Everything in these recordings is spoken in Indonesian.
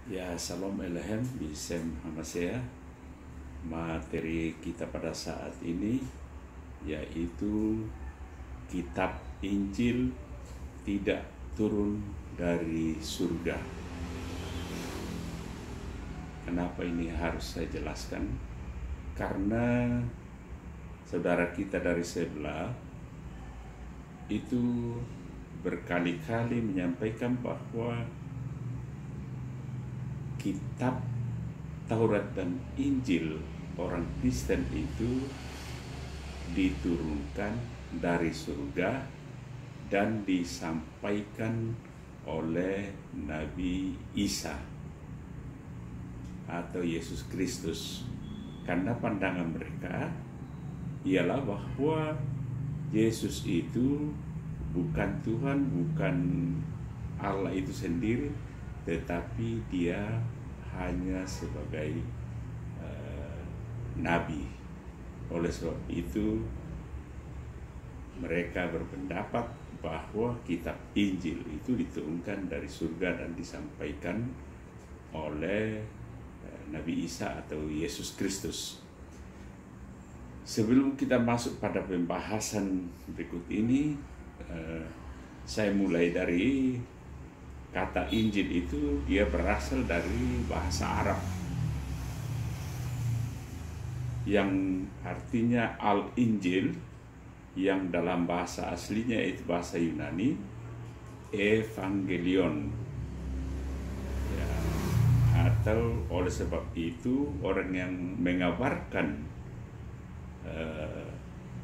Ya, Salam Elehem, Bisem Hamasea. Materi kita pada saat ini yaitu kitab Injil tidak turun dari surga. Kenapa ini harus saya jelaskan? Karena saudara kita dari sebelah itu berkali-kali menyampaikan bahwa kitab Taurat dan Injil orang Kristen itu diturunkan dari surga dan disampaikan oleh Nabi Isa atau Yesus Kristus. Karena pandangan mereka ialah bahwa Yesus itu bukan Tuhan, bukan Allah itu sendiri, tetapi dia hanya sebagai nabi. Oleh sebab itu mereka berpendapat bahwa kitab Injil itu diturunkan dari surga dan disampaikan oleh Nabi Isa atau Yesus Kristus. Sebelum kita masuk pada pembahasan berikut ini, saya mulai dari kata Injil itu dia berasal dari bahasa Arab yang artinya Al-Injil, yang dalam bahasa aslinya itu bahasa Yunani Evangelion ya, atau oleh sebab itu orang yang mengabarkan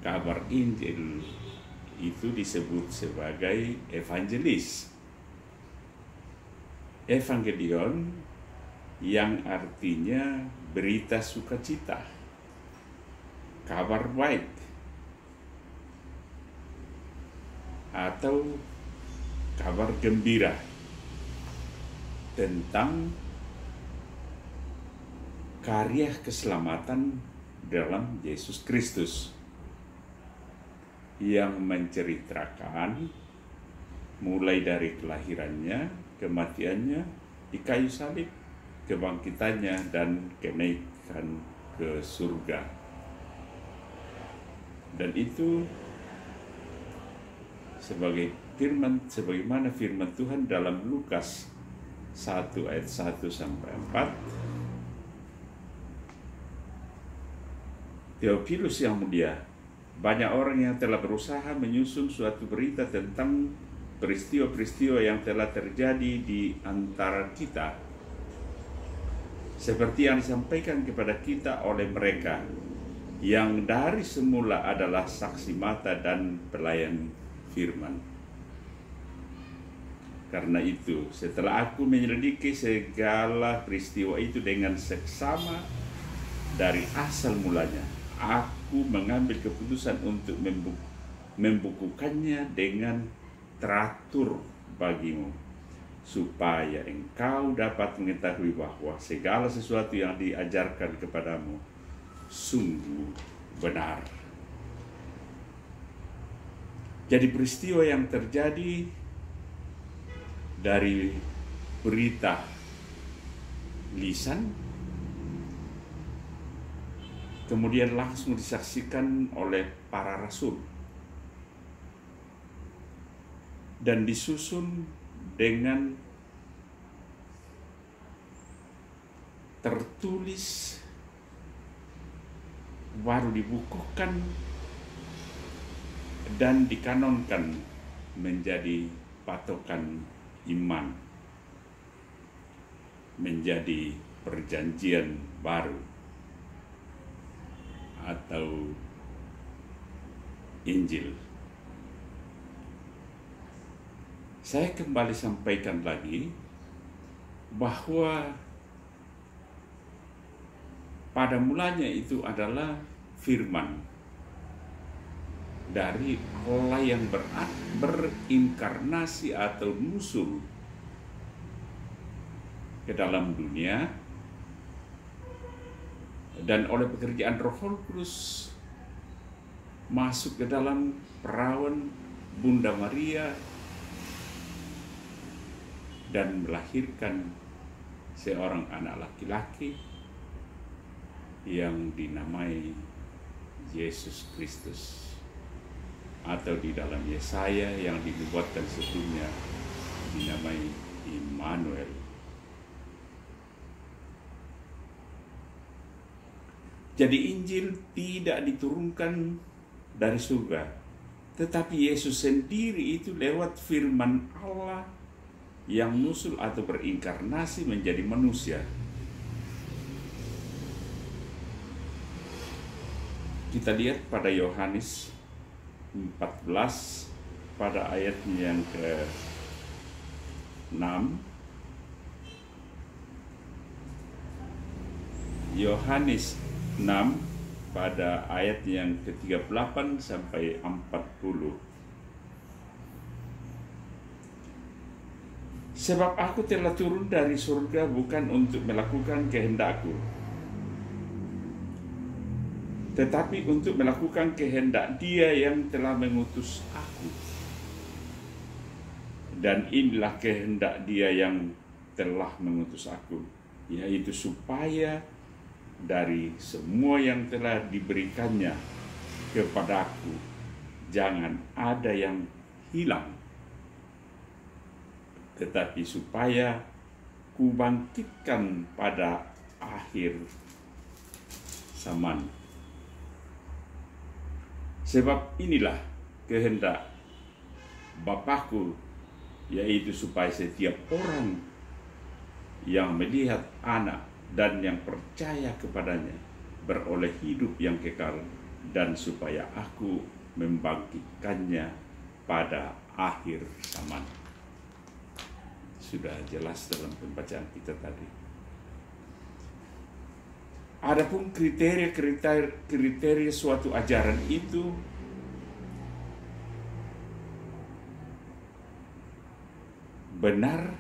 kabar Injil itu disebut sebagai evangelis. Evangelion yang artinya berita sukacita, kabar baik, atau kabar gembira tentang karya keselamatan dalam Yesus Kristus yang menceritakan mulai dari kelahirannya, kematiannya di kayu salib, kebangkitannya, dan kenaikan ke surga. Dan itu sebagaimana firman Tuhan dalam Lukas 1 ayat 1 sampai 4. Theophilus yang mulia, banyak orang yang telah berusaha menyusun suatu berita tentang peristiwa-peristiwa yang telah terjadi di antara kita, seperti yang disampaikan kepada kita oleh mereka yang dari semula adalah saksi mata dan pelayan firman. Karena itu, setelah aku menyelidiki segala peristiwa itu dengan seksama dari asal mulanya, aku mengambil keputusan untuk membukukannya dengan teratur bagimu, supaya engkau dapat mengetahui bahwa segala sesuatu yang diajarkan kepadamu sungguh benar. Jadi peristiwa yang terjadi dari berita lisan kemudian langsung disaksikan oleh para rasul dan disusun dengan tertulis, baru dibukukan dan dikanonkan menjadi patokan iman, menjadi perjanjian baru atau Injil. Saya kembali sampaikan lagi bahwa pada mulanya itu adalah firman dari Allah yang berinkarnasi atau musul ke dalam dunia, dan oleh pekerjaan Roh Kudus masuk ke dalam perawan Bunda Maria dan melahirkan seorang anak laki-laki yang dinamai Yesus Kristus, atau di dalam Yesaya yang dinubuatkan sebelumnya dinamai Immanuel. Jadi Injil tidak diturunkan dari surga, tetapi Yesus sendiri itu lewat firman Allah yang muncul atau berinkarnasi menjadi manusia. Kita lihat pada Yohanes 14 pada ayatnya yang ke-6. Yohanes 6 pada ayat yang ke-38 sampai 40. Sebab aku telah turun dari surga bukan untuk melakukan kehendakku, tetapi untuk melakukan kehendak Dia yang telah mengutus aku. Dan inilah kehendak Dia yang telah mengutus aku, yaitu supaya dari semua yang telah diberikannya kepadaku jangan ada yang hilang, tetapi supaya kubangkitkan pada akhir zaman. Sebab inilah kehendak Bapakku, yaitu supaya setiap orang yang melihat Anak dan yang percaya kepadanya beroleh hidup yang kekal, dan supaya aku membangkitkannya pada akhir zaman. Sudah jelas dalam pembacaan kita tadi. Adapun kriteria suatu ajaran itu benar,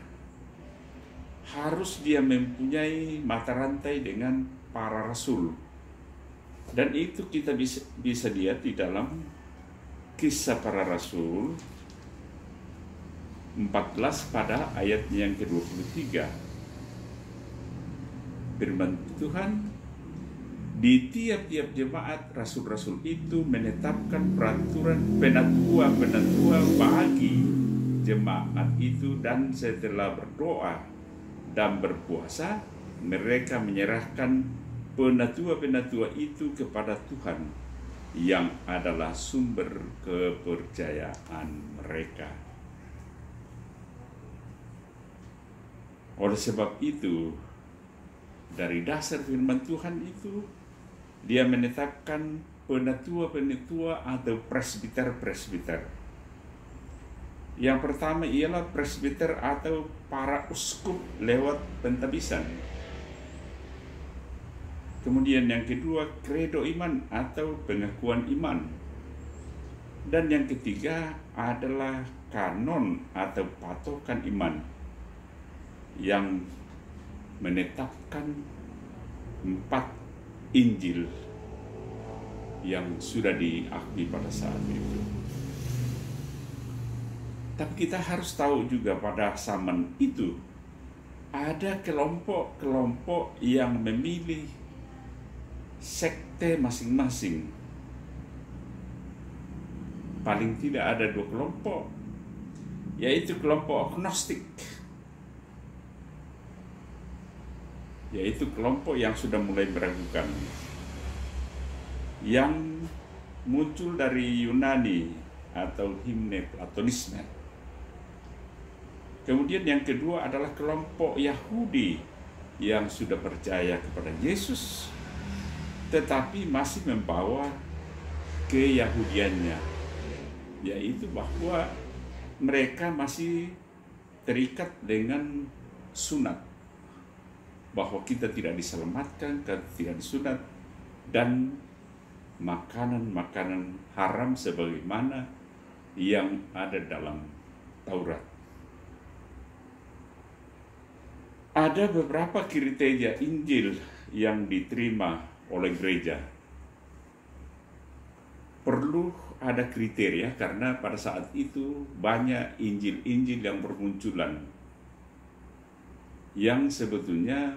harus dia mempunyai mata rantai dengan para rasul. Dan itu kita bisa lihat di dalam Kisah Para Rasul 14 pada ayat yang ke-23. Firman Tuhan, di tiap-tiap jemaat rasul-rasul itu menetapkan peraturan penatua bagi jemaat itu, dan setelah berdoa dan berpuasa, mereka menyerahkan penatua-penatua itu kepada Tuhan yang adalah sumber kepercayaan mereka. Oleh sebab itu, dari dasar firman Tuhan itu, dia menetapkan penatua-penatua atau presbiter-presbiter. Yang pertama ialah presbiter atau para uskup lewat pentabisan. Kemudian yang kedua, kredo iman atau pengakuan iman. Dan yang ketiga adalah kanon atau patokan iman yang menetapkan 4 Injil yang sudah diakui pada saat itu. Tapi kita harus tahu juga pada zaman itu ada kelompok-kelompok yang memilih sekte masing-masing. Paling tidak ada 2 kelompok, yaitu kelompok agnostik, yaitu kelompok yang sudah mulai meragukan, yang muncul dari Yunani atau himne Platonisme. Kemudian yang kedua adalah kelompok Yahudi yang sudah percaya kepada Yesus, tetapi masih membawa keyahudiannya, yaitu bahwa mereka masih terikat dengan sunat, bahwa kita tidak diselamatkan kalau tidak disunat, dan makanan-makanan haram sebagaimana yang ada dalam Taurat. Ada beberapa kriteria Injil yang diterima oleh gereja. Perlu ada kriteria karena pada saat itu banyak Injil-Injil yang bermunculan. yang sebetulnya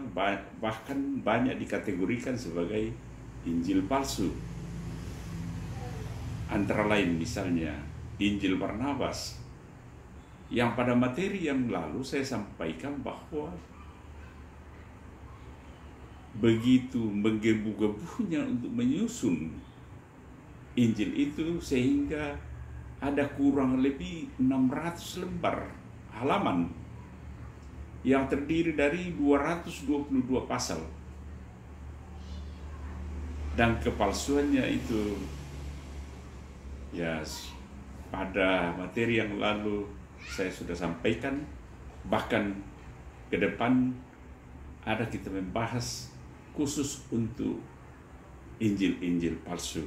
bahkan banyak dikategorikan sebagai Injil palsu. Antara lain misalnya Injil Barnabas, yang pada materi yang lalu saya sampaikan bahwa begitu menggebu-gebunya untuk menyusun Injil itu sehingga ada kurang lebih 600 lembar halaman yang terdiri dari 222 pasal. Dan kepalsuannya itu ya pada materi yang lalu saya sudah sampaikan, bahkan ke depan ada kita membahas khusus untuk Injil-Injil palsu.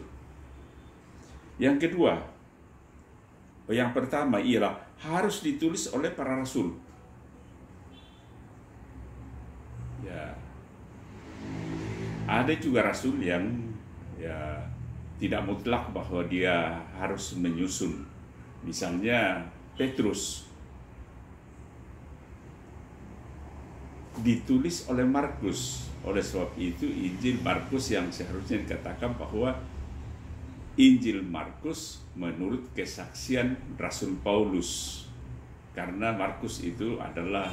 Yang kedua, yang pertama ialah harus ditulis oleh para rasul. Ya, ada juga rasul yang ya tidak mutlak bahwa dia harus menyusun. Misalnya Petrus ditulis oleh Markus. Oleh sebab itu Injil Markus yang seharusnya dikatakan bahwa Injil Markus menurut kesaksian Rasul Paulus, karena Markus itu adalah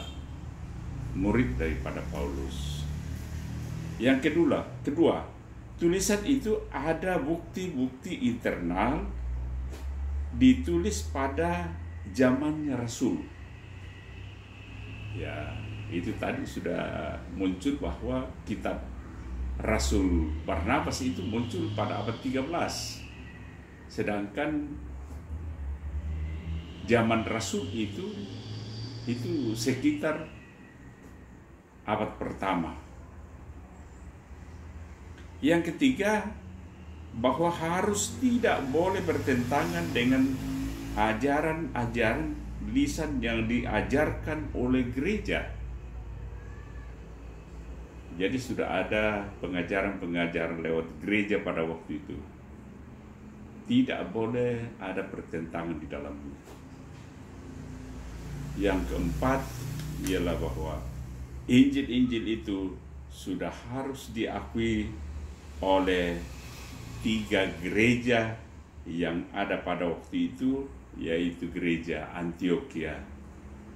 murid daripada Paulus. Yang kedua, tulisan itu ada bukti-bukti internal ditulis pada zamannya Rasul. Ya, itu tadi sudah muncul bahwa kitab Rasul Barnabas itu muncul pada abad 13. Sedangkan zaman Rasul itu sekitar abad pertama. Yang ketiga, bahwa harus tidak boleh bertentangan dengan ajaran-ajaran lisan yang diajarkan oleh gereja. Jadi sudah ada pengajaran-pengajaran lewat gereja pada waktu itu. Tidak boleh ada pertentangan di dalamnya. Yang keempat ialah bahwa Injil-Injil itu sudah harus diakui oleh 3 gereja yang ada pada waktu itu, yaitu gereja Antioquia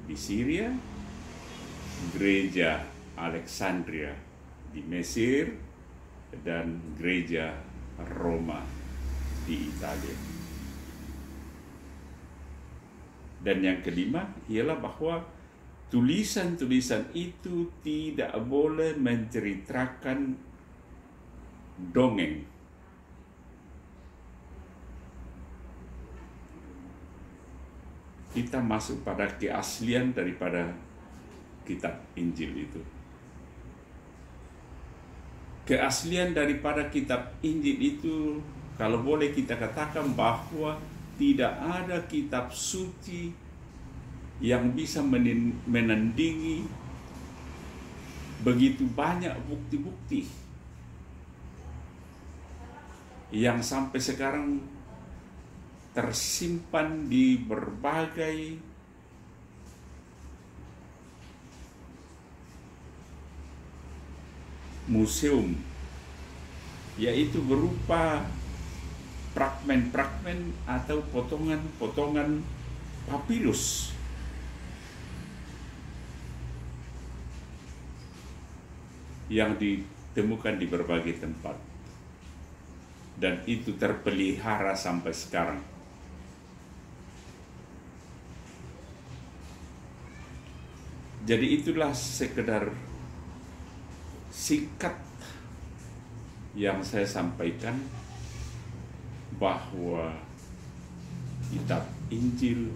di Syria, gereja Alexandria di Mesir, dan gereja Roma di Italia. Dan yang kelima ialah bahwa tulisan-tulisan itu tidak boleh menceritakan dongeng. Kita masuk pada keaslian daripada kitab Injil itu. Keaslian daripada kitab Injil itu, kalau boleh kita katakan bahwa tidak ada kitab suci yang bisa menandingi begitu banyak bukti-bukti yang sampai sekarang tersimpan di berbagai museum, yaitu berupa fragmen-fragmen atau potongan-potongan papirus yang ditemukan di berbagai tempat, dan itu terpelihara sampai sekarang. Jadi itulah sekedar singkat yang saya sampaikan, bahwa kitab Injil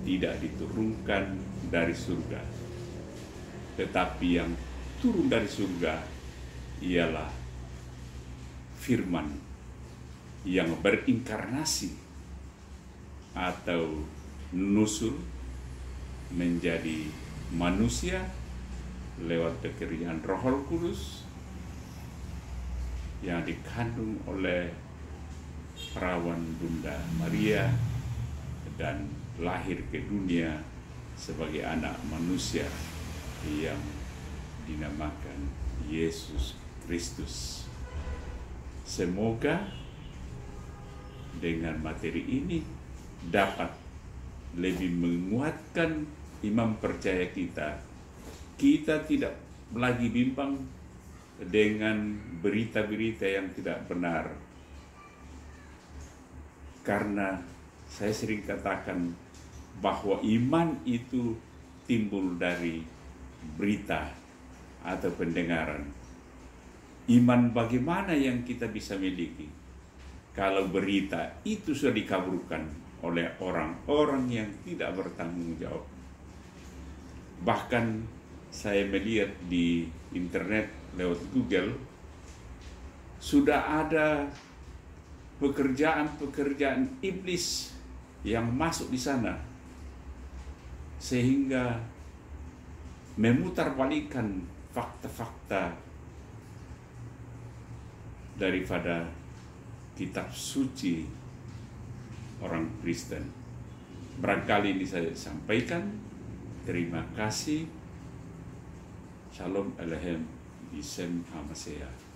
tidak diturunkan dari surga, tetapi yang turun dari surga ialah firman yang berinkarnasi atau nusul menjadi manusia lewat pekerjaan Roh Kudus yang dikandung oleh perawan Bunda Maria dan lahir ke dunia sebagai anak manusia yang dinamakan Yesus Kristus. Semoga dengan materi ini dapat lebih menguatkan iman percaya kita. Kita tidak lagi bimbang dengan berita-berita yang tidak benar. Karena saya sering katakan bahwa iman itu timbul dari berita atau pendengaran. Iman bagaimana yang kita bisa miliki kalau berita itu sudah dikaburkan oleh orang-orang yang tidak bertanggung jawab? Bahkan saya melihat di internet lewat Google, sudah ada pekerjaan-pekerjaan iblis yang masuk di sana, sehingga memutarbalikkan fakta-fakta daripada kitab suci orang Kristen. Barangkali ini saya sampaikan. Terima kasih. Shalom Aleichem, Isem Hamasea.